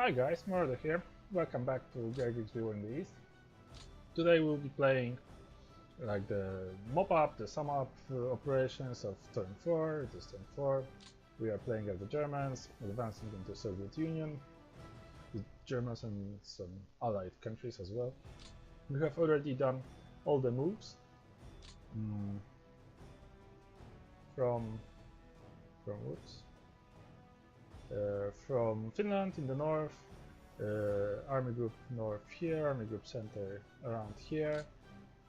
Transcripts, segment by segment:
Hi guys, Murder here. Welcome back to Gary Grigsby War in the East. Today we'll be playing like the mop-up, the sum-up operations of turn 4. It is turn 4. We are playing as the Germans, advancing into Soviet Union, the Germans and some allied countries as well. We have already done all the moves from Finland in the north, Army Group North here, Army Group Center around here,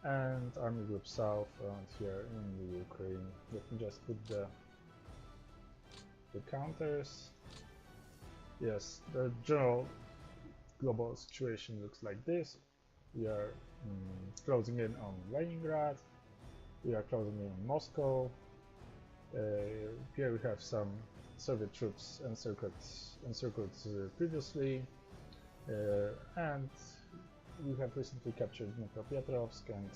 and Army Group South around here in the Ukraine. Let me just put the counters. Yes, the general global situation looks like this. We are closing in on Leningrad, we are closing in on Moscow. Here we have some Soviet troops encircled previously, and we have recently captured Dnipropetrovsk and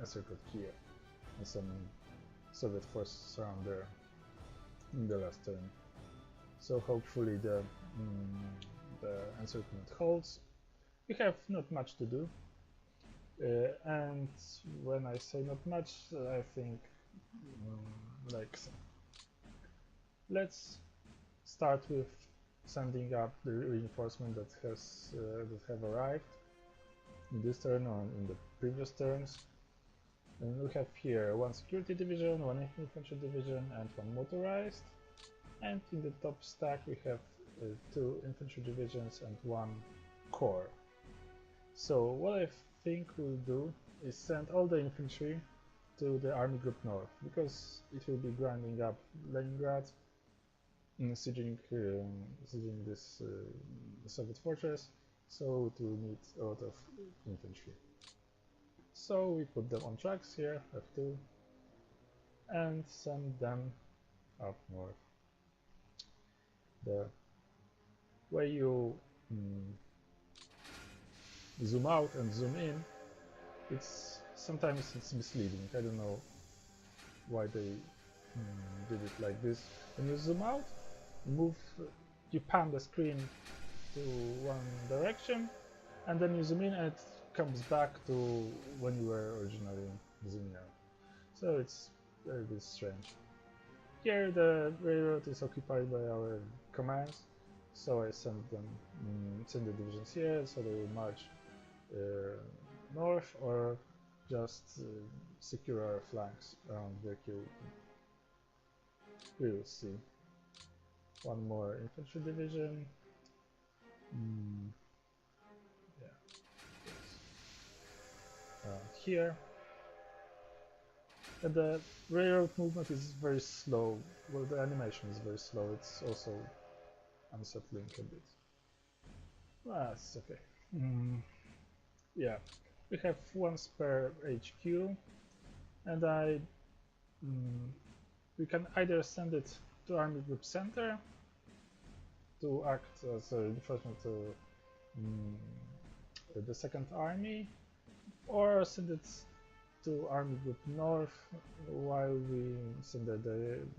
encircled Kiev, and some Soviet forces around there in the last turn. So hopefully the encirclement holds. We have not much to do, and when I say not much, I think let's start with sending up the reinforcement that have arrived in this turn or in the previous turns. And we have here one security division, one infantry division, and one motorized. And in the top stack we have two infantry divisions and one corps. So what I think we'll do is send all the infantry to the Army Group North, because it will be grinding up Leningrad, sieging this Soviet fortress, so it will need a lot of infantry. So we put them on tracks here, F2, and send them up north. The way you zoom out and zoom in, sometimes it's misleading. I don't know why they did it like this. When you zoom out, you pan the screen to one direction, and then you zoom in and it comes back to when you were originally zooming out. So it's very bit strange. Here the railroad is occupied by our commands, so I send the divisions here, so they will march north or just secure our flanks around the Kiev. We will see. One more infantry division. Yeah. Here. And the railroad movement is very slow. Well, the animation is very slow. It's also unsettling a bit. Ah, it's okay. Yeah. We have one spare HQ, and we can either send it to Army Group Center to act as a reinforcement to the Second Army, or send it to Army Group North while we send the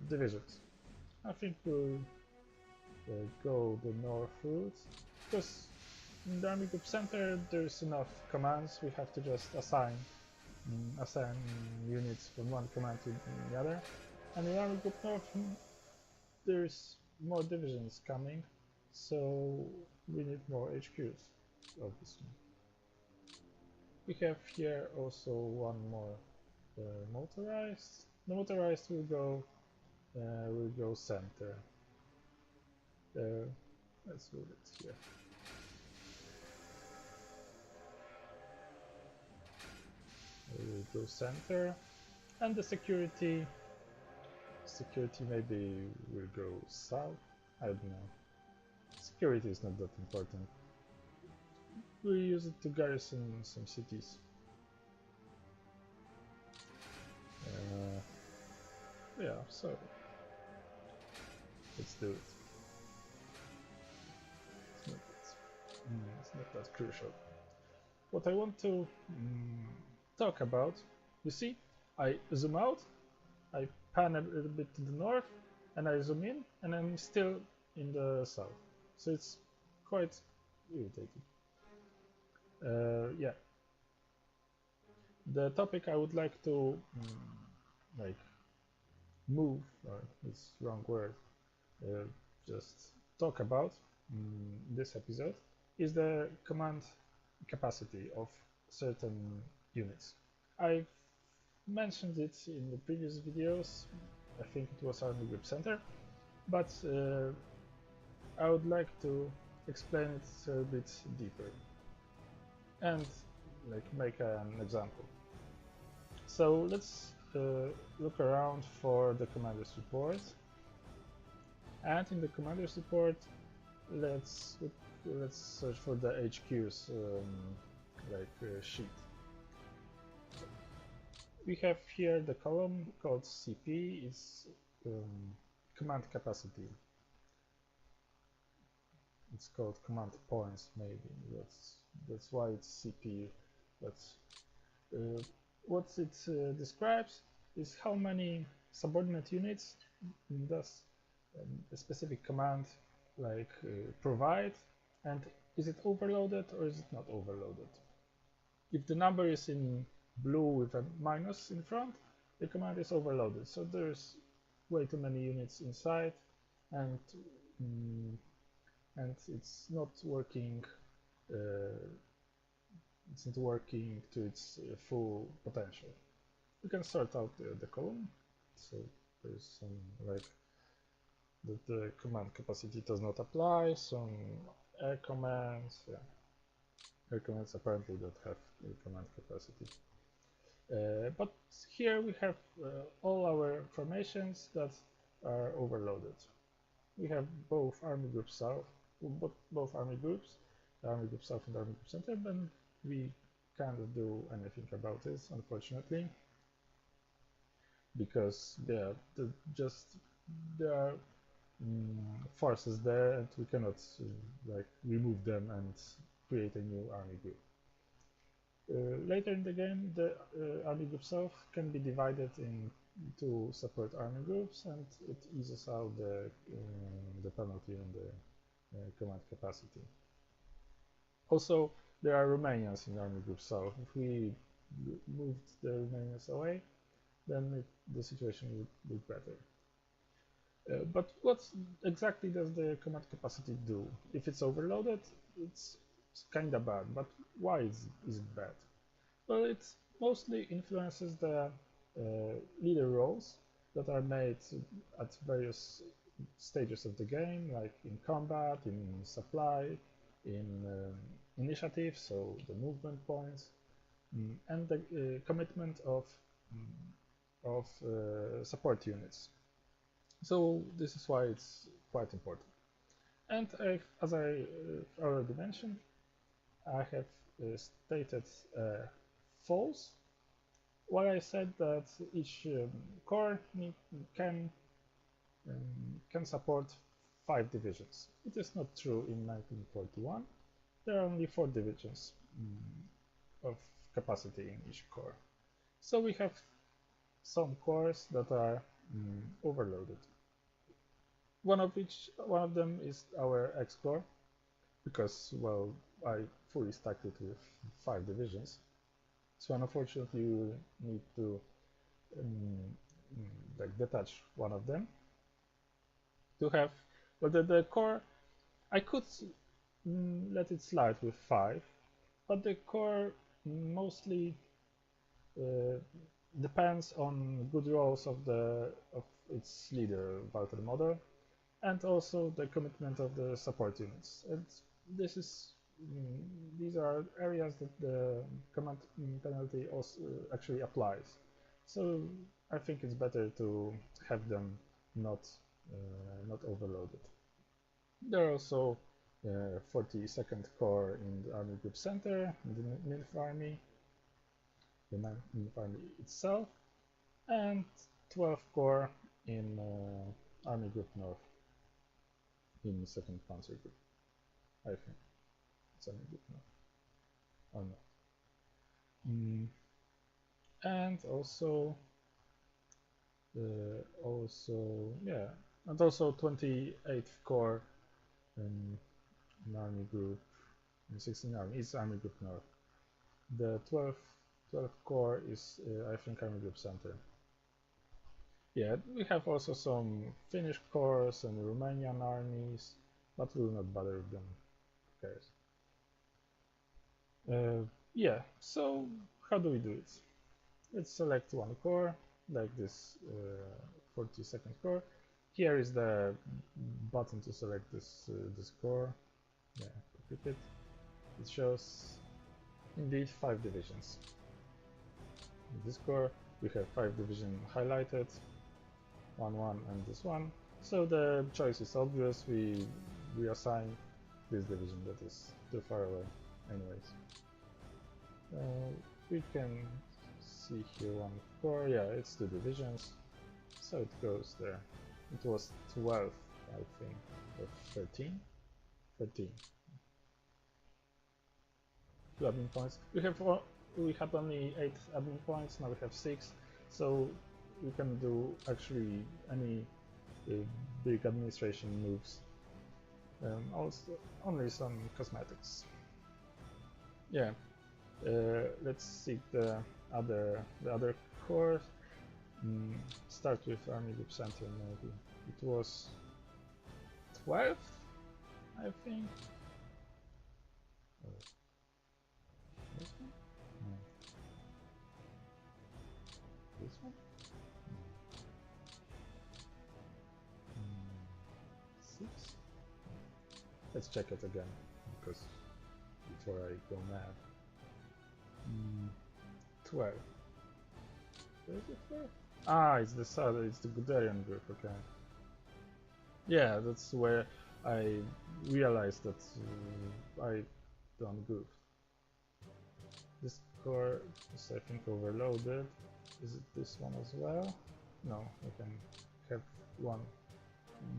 divisions. I think we'll go the north route, because in the Army Group Center there's enough commands. We have to just assign units from one command to the other. And in Army Group North there's more divisions coming, so we need more HQs, obviously. We have here also one more motorized. The motorized will go center. Let's move it here. We will go center, and the security maybe will go south. I don't know. Security is not that important. We use it to garrison some cities. Yeah, so let's do it. It's not that crucial. What I want to talk about, you see, I zoom out, I pan a little bit to the north, and I zoom in, and I'm still in the south. So it's quite irritating. Yeah, the topic I would like to like move, or it's wrong word, just talk about this episode is the command capacity of certain units. I've mentioned it in the previous videos. I think it was Army Group Center, but I would like to explain it a bit deeper and like make an example. So let's look around for the commander's report, and in the commander's report let's search for the HQ's sheet. We have here the column called CP, is command capacity. It's called command points, maybe that's why it's CP. But what it describes is how many subordinate units does a specific command provide, and is it overloaded or is it not overloaded. If the number is in blue with a minus in front, the command is overloaded, so there's way too many units inside, and it's not working to its full potential. You can sort out the column, so there's some that the command capacity does not apply, some air commands. Yeah, air commands apparently don't have command capacity. But here we have all our formations that are overloaded. We have both Army Group South, both Army Groups, the Army Group South and the Army Group Center, but we can't do anything about this, unfortunately, because there are forces there, and we cannot remove them and create a new Army Group. Later in the game, the Army Group South can be divided into separate army groups, and it eases out the penalty on the command capacity. Also, there are Romanians in Army Group South. If we moved the Romanians away, then the situation would look better. But what exactly does the command capacity do? If it's overloaded, it's kinda bad, but why is it bad? Well, it mostly influences the leader roles that are made at various stages of the game, like in combat, in supply, in initiative, so the movement points, and the commitment of support units. So this is why it's quite important. And as I already mentioned, I have stated false while I said that each corps can support 5 divisions. It is not true in 1941. There are only 4 divisions of capacity in each corps. So we have some corps that are overloaded. One of them is our X Corps, because, well, I fully stacked it with 5 divisions. So unfortunately, you need to detach one of them to have. Well, the core, I could let it slide with 5, but the core mostly depends on good roles of its leader, Walter Model, and also the commitment of the support units. And these are areas that the command penalty also actually applies. So I think it's better to have them not overloaded. There are also 42nd Corps in the Army Group Center, in the Ninth Army, the Ninth Army itself, and 12th Corps in Army Group North, in 2nd Panzer Group, I think. It's Army Group North. Oh no. And also 28th Corps an army group, and 16 army is Army Group North. The 12th Corps is I think Army Group Center. Yeah, we have also some Finnish corps and Romanian armies, but we'll not bother with them. Who cares? Yeah, so how do we do it? Let's select one corps, like this 42nd Corps. Here is the button to select this corps. Yeah, click it. It shows indeed 5 divisions. In this corps we have 5 divisions highlighted, 1, and this one. So the choice is obvious. We reassign this division that is too far away. Anyways, we can see here one corps. Yeah, it's 2 divisions, so it goes there. It was 12, I think, or 13. 13. 2 admin points. We had only 8 admin points. Now we have 6. So we can do actually any big administration moves. Also, only some cosmetics. Yeah. Let's see the other corps. Start with Army Group Center maybe. It was 12, I think. This one? No. This one? No. 6? Let's check it again, because before I go mad. 12. Where is it for? Ah, it's the south, it's the Guderian group, okay. Yeah, that's where I realized that I done good. This core is, I think, overloaded. Is it this one as well? No, we can have one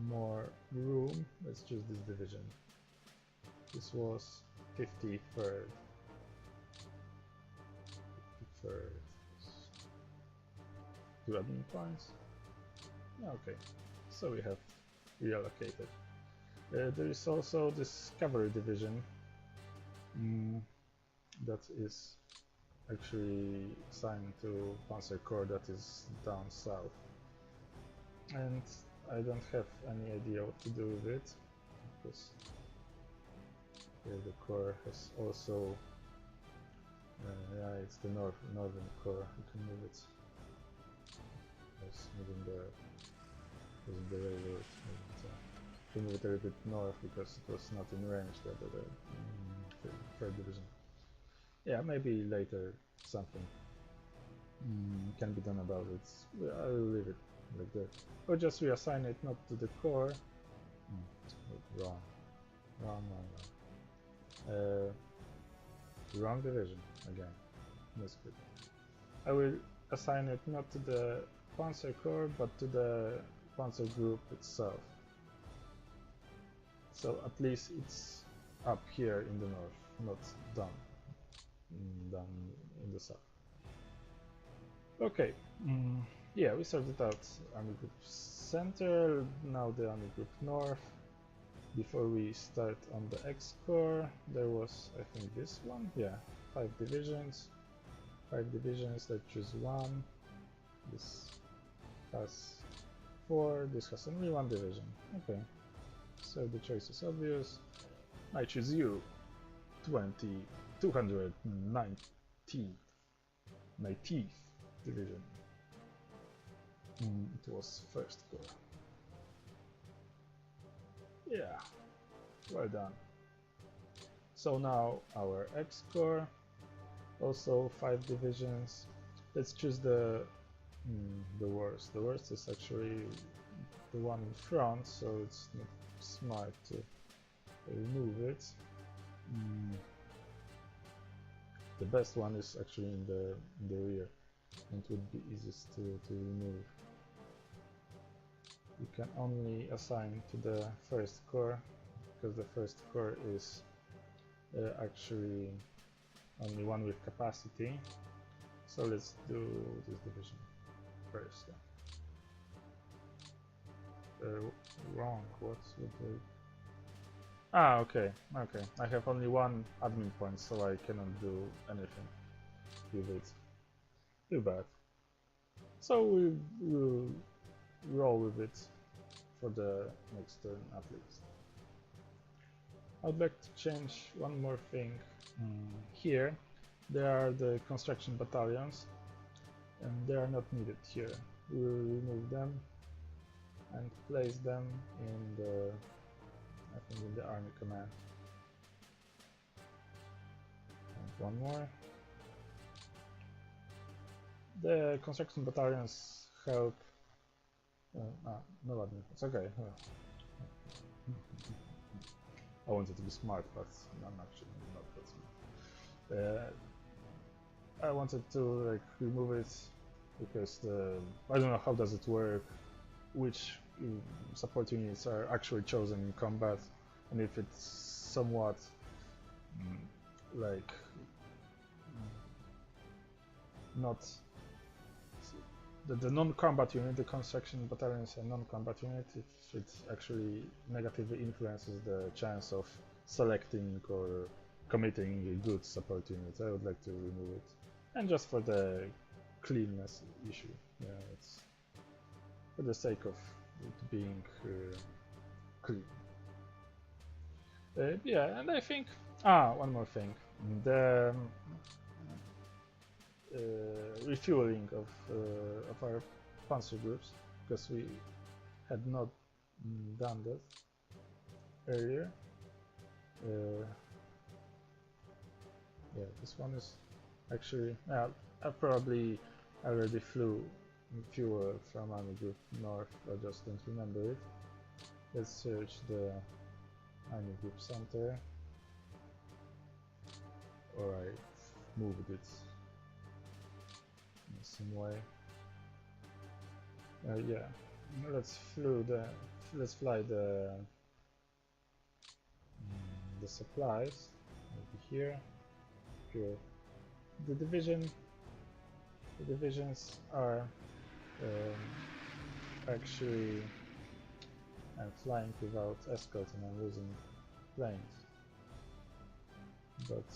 more room. Let's choose this division. This was 53rd. 53rd. 2 admin points. Okay, so we have reallocated. There is also this cavalry division that is actually assigned to Panzer Corps that is down south, and I don't have any idea what to do with it, because the Corps has also yeah, it's the northern Corps. You can move it. It's moving the railroad. To move it a little bit north because it was not in range. The 3rd division. Yeah, maybe later something can be done about it. I will leave it like that. Or just reassign it not to the Corps. Wrong division again. That's good. I will assign it not to the Panzer Corps but to the Panzer Group itself. So at least it's up here in the north, not down in the south. Okay, yeah, we sorted out Army Group Center, now the Army Group North. Before we start on the X Corps, there was, I think, this one, yeah, 5 divisions. 5 divisions, let's choose one. This has 4, this has only 1 division. Okay, so the choice is obvious. I choose you. 219th division. It was 1st Corps. Yeah, well done. So now our X Corps, also 5 divisions. Let's choose the worst. The worst is actually the one in front, so it's not smart to remove it. The best one is actually in the rear, and it would be easiest to remove. You can only assign to the 1st Corps, because the 1st Corps is actually only one with capacity. So let's do this division first. Wrong. What's with the Ah, okay, okay. I have only one admin point, so I cannot do anything with it. Too bad. So we will roll with it for the next turn at least. I'd like to change one more thing here. There are the construction battalions, and they are not needed here. We will remove them and place them in the, I think, in the army command. And one more. The construction battalions help. No admin. It's okay. I wanted to be smart, but I'm actually not that smart. I wanted to like remove it because I don't know how does it work, which support units are actually chosen in combat, and if it's somewhat like not the non-combat unit, the construction battalions are non-combat unit, if it actually negatively influences the chance of selecting or committing a good support unit, I would like to remove it. And just for the cleanness issue, yeah, it's for the sake of it being clean. Yeah, and I think one more thing, the refueling of our panzer groups, because we had not done that earlier. Yeah, this one is actually I probably already flew fuel from Army Group North, I just don't remember it. Let's search the Army Group Center, or I moved it in some way. Yeah, let's fly the supplies maybe here. Here, the divisions are actually I'm flying without escort and I'm losing planes. But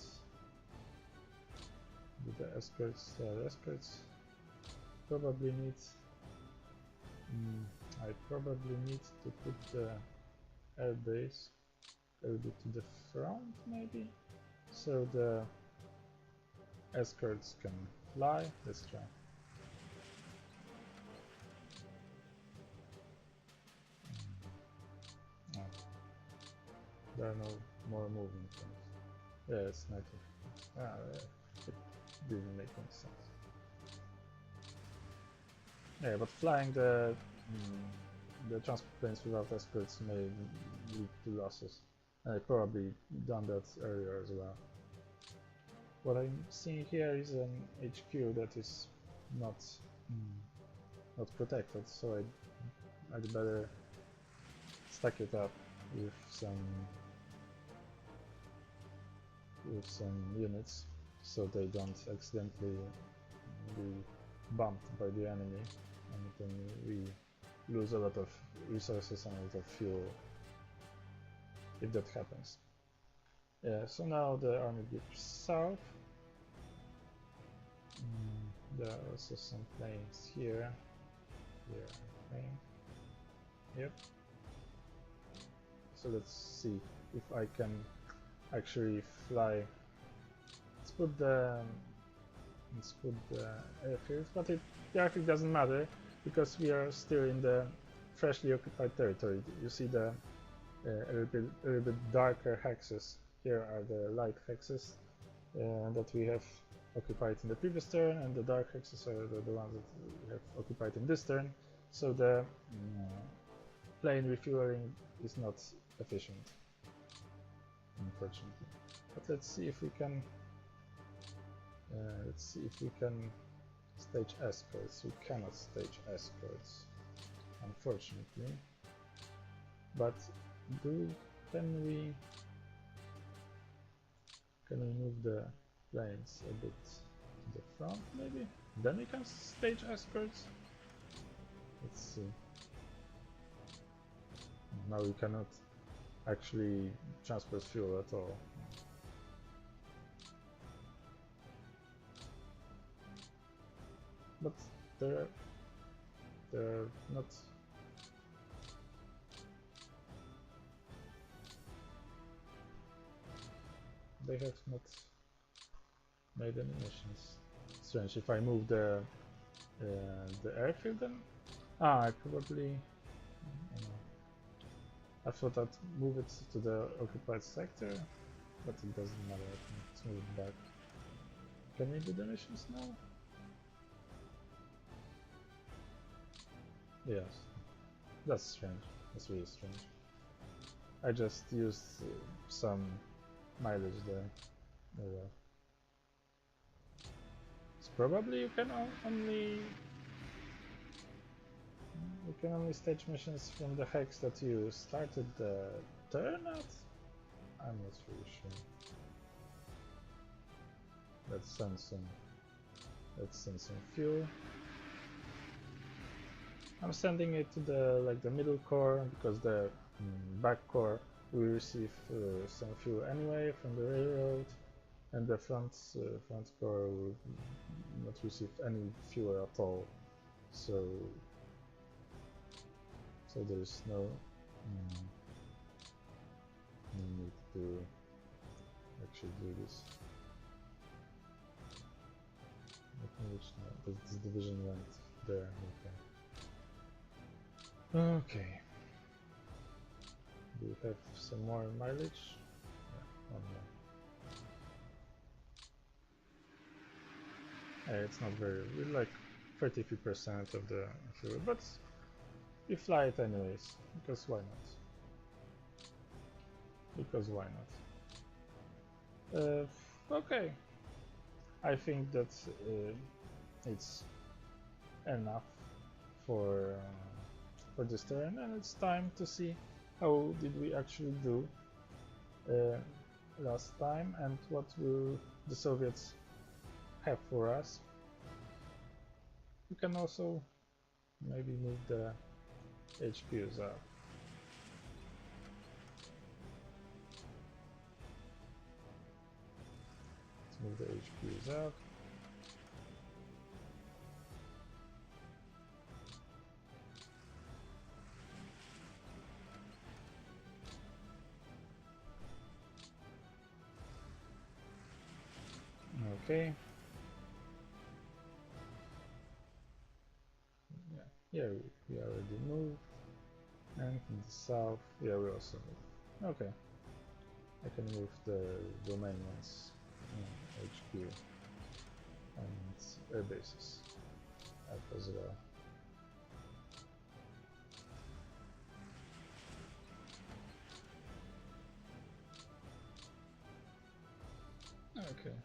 with the escorts, probably need. I probably need to put the airbase a little bit to the front, maybe, so the escorts can fly. Let's try. No. There are no more moving things. Yeah, it's not. It didn't make any sense. Yeah, but flying the transport planes without escorts may lead to losses. I probably done that earlier as well. What I'm seeing here is an HQ that is not protected, so I'd better stack it up with some units, so they don't accidentally be bumped by the enemy, and then we lose a lot of resources and a lot of fuel if that happens. Yeah, so now the army group south. There are also some planes here. Yep. So let's see if I can actually fly. Let's put the airfield, but the airfield doesn't matter because we are still in the freshly occupied territory. You see the a little bit darker hexes. Here are the light hexes that we have occupied in the previous turn, and the dark hexes are the ones that we have occupied in this turn. So the plane refueling is not efficient, unfortunately. But let's see if we can. Stage escorts. We cannot stage escorts, unfortunately. But can we move the planes a bit to the front, maybe? Then we can stage escorts. Let's see. No, we cannot. actually transport fuel at all. But they're not. They have not made any missions. Strange. If I move the airfield, then I probably. I thought I'd move it to the occupied sector, but it doesn't matter. I can just move it back. Can we do the missions now? Yes. That's strange. That's really strange. I just used some mileage there. Oh well. It's probably you can only stage missions from the hex that you started the turn at? I'm not really sure. Let's send some fuel. I'm sending it to the middle core because the back core will receive some fuel anyway from the railroad, and the front core will not receive any fuel at all. So there's no need to actually do this. This division went there. Okay. Do we have some more mileage? Yeah, one more. It's not very, like 33% of the fuel, but we fly it anyways, because why not? Because why not? Okay. I think that it's enough for this turn, and it's time to see how did we actually do last time and what will the Soviets have for us. We can also maybe move the HQs out. Let's move the HQs out. Okay. Yeah, here we already moved, and in the south, yeah, we also moved. Okay, I can move the Romanians HQ and air bases up as well. Okay.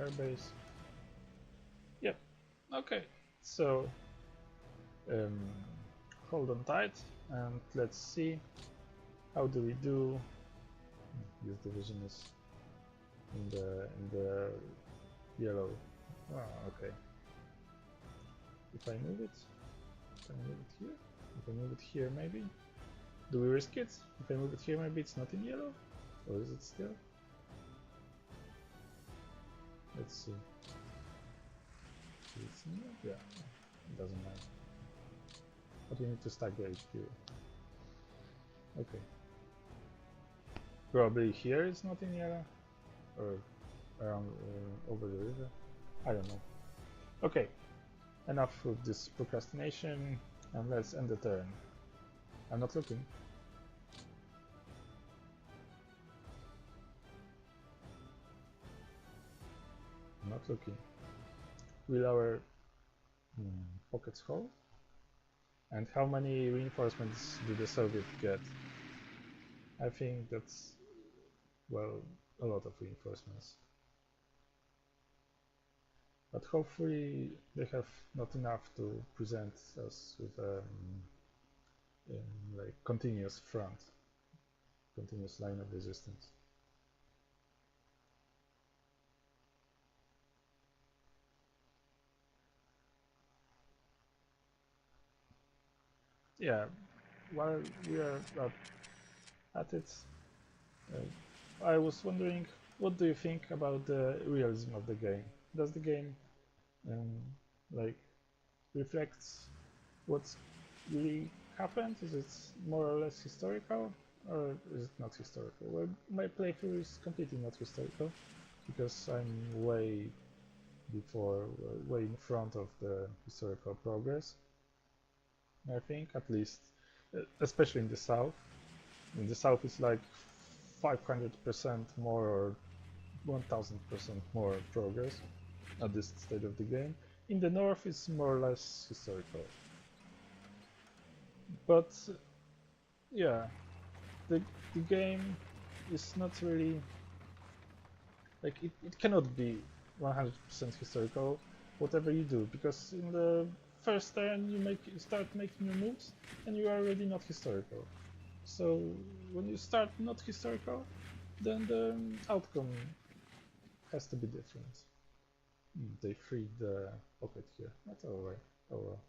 Airbase. Yep. Okay. So hold on tight and let's see how do we do. This division is in the yellow. Oh, okay. If I move it, can I move it here? If I move it here, maybe. Do we risk it? If I move it here, maybe it's not in yellow, or is it still? Let's see. It's in yellow? Yeah, it doesn't matter. But we need to stack the HQ. Okay. Probably here it's not in yellow, or around over the river. I don't know. Okay, enough of this procrastination, and let's end the turn. I'm not looking. I'm not looking. Will our pockets hold? And how many reinforcements do the Soviets get? I think that's, well, a lot of reinforcements. But hopefully they have not enough to present us with a like continuous front, continuous line of resistance. Yeah, while we are at it, I was wondering, what do you think about the realism of the game? Does the game um, like reflects what's really happened? Is it more or less historical, or is it not historical? Well, my playthrough is completely not historical because I'm way in front of the historical progress. I think, at least, especially in the south. In the south, it's like 500% more or 1000% more progress at this stage of the game. In the north, it's more or less historical. But yeah, the game is not really like it cannot be 100% historical whatever you do, because in the first turn you start making your moves and you are already not historical. So when you start not historical, then the outcome has to be different. They freed the pocket here. That's alright. Oh well.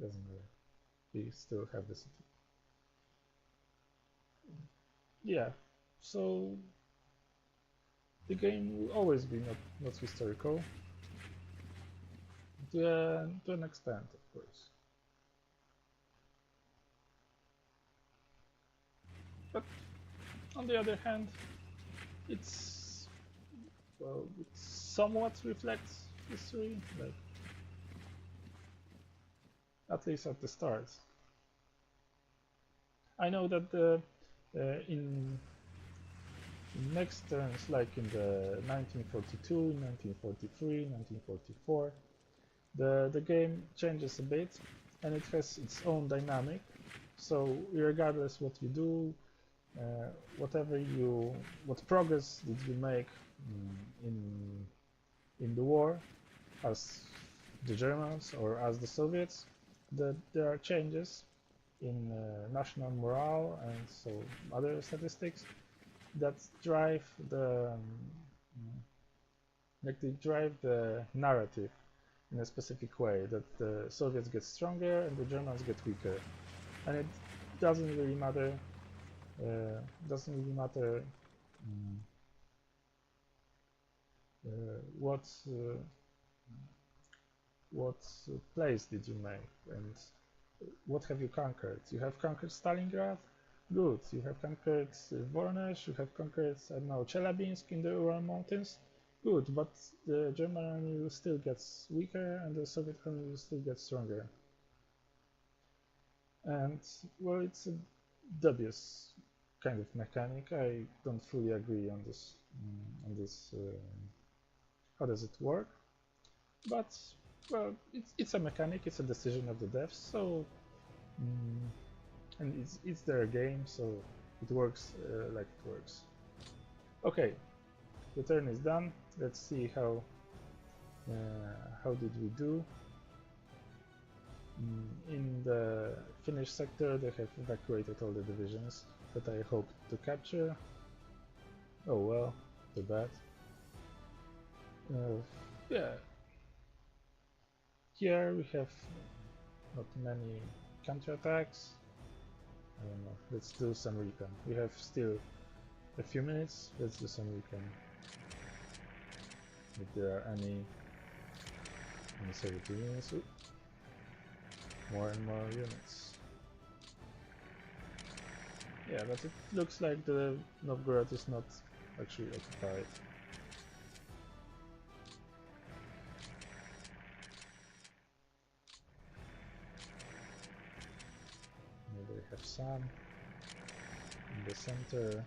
Doesn't matter. We still have the city. Yeah. So the game will always be not historical. To an extent, of course. But on the other hand, it somewhat reflects history, like at least at the start. I know that in next turns, like in the 1942, 1943, 1944, the game changes a bit and it has its own dynamic. So regardless what you do, what progress did you make in the war as the Germans or as the Soviets, there are changes in national morale and so other statistics that drive the narrative in a specific way, that the Soviets get stronger and the Germans get weaker, and it doesn't really matter. What place did you make and what have you conquered? You have conquered Stalingrad? Good. You have conquered Voronezh, you have conquered, I don't know, Chelyabinsk in the Ural Mountains? Good, but the German army still gets weaker and the Soviet army still gets stronger. And, well, it's a dubious kind of mechanic. I don't fully agree on this, how does it work? But, well, it's a mechanic, it's a decision of the devs, so and it's their game, so it works like it works. Okay, the turn is done. Let's see how did we do. In the Finnish sector, they have evacuated all the divisions that I hoped to capture. Oh well, too bad. Yeah. Here we have not many counterattacks. I don't know. Let's do some recon. We have still a few minutes. Let's do some recon. If there are any Soviet units. Ooh. More and more units. Yeah, but it looks like the Novgorod is not actually occupied. Maybe we have some in the center.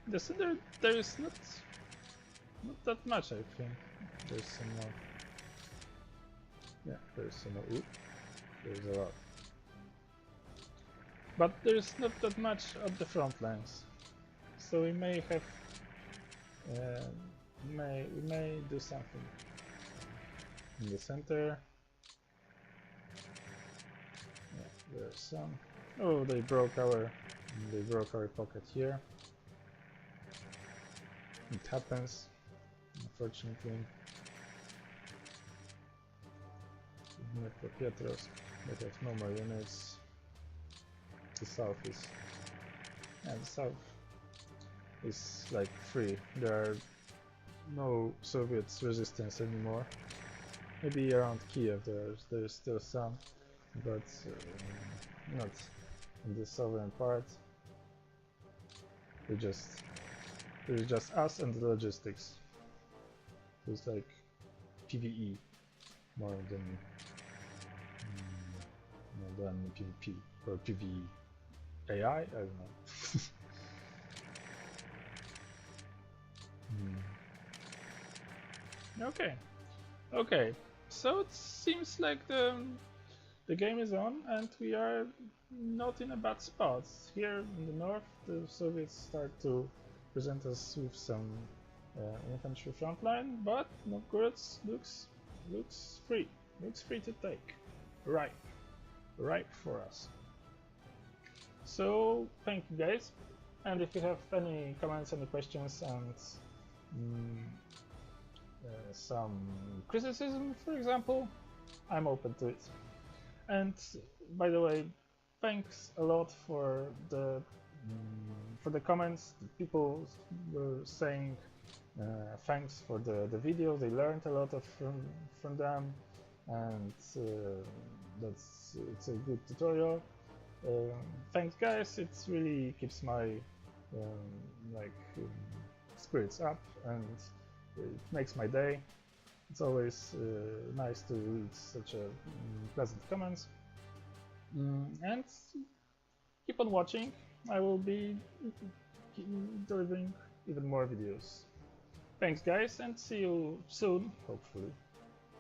In the center there is not that much, I think. There's some more. Yeah, there's some more. Ooh, there's a lot. But there's not that much at the front lines, so we may have we may do something in the center. Yeah, there's some. Oh, they broke our pocket here. It happens, unfortunately. Petrovsk, they have no more units. the south is, and the south is like free. There are no Soviet resistance anymore. Maybe around Kiev there's still some, but not in the southern part. There's just us and the logistics. So it's like PvE more than PvP or PvE AI. I don't know. Okay. So it seems like the game is on, and we are not in a bad spot. Here in the north, the Soviets start to present us with some infantry frontline, but Novgorod looks free. Looks free to take. Ripe for us. So thank you guys, and if you have any comments, any questions, and some criticism, for example, I'm open to it. And by the way, thanks a lot for the comments. People were saying thanks for the video. They learned a lot from them, and it's a good tutorial. Thanks guys, it really keeps my spirits up, and it makes my day. It's always nice to read such a pleasant comments. And keep on watching. I will be delivering even more videos. Thanks guys, and see you soon, hopefully.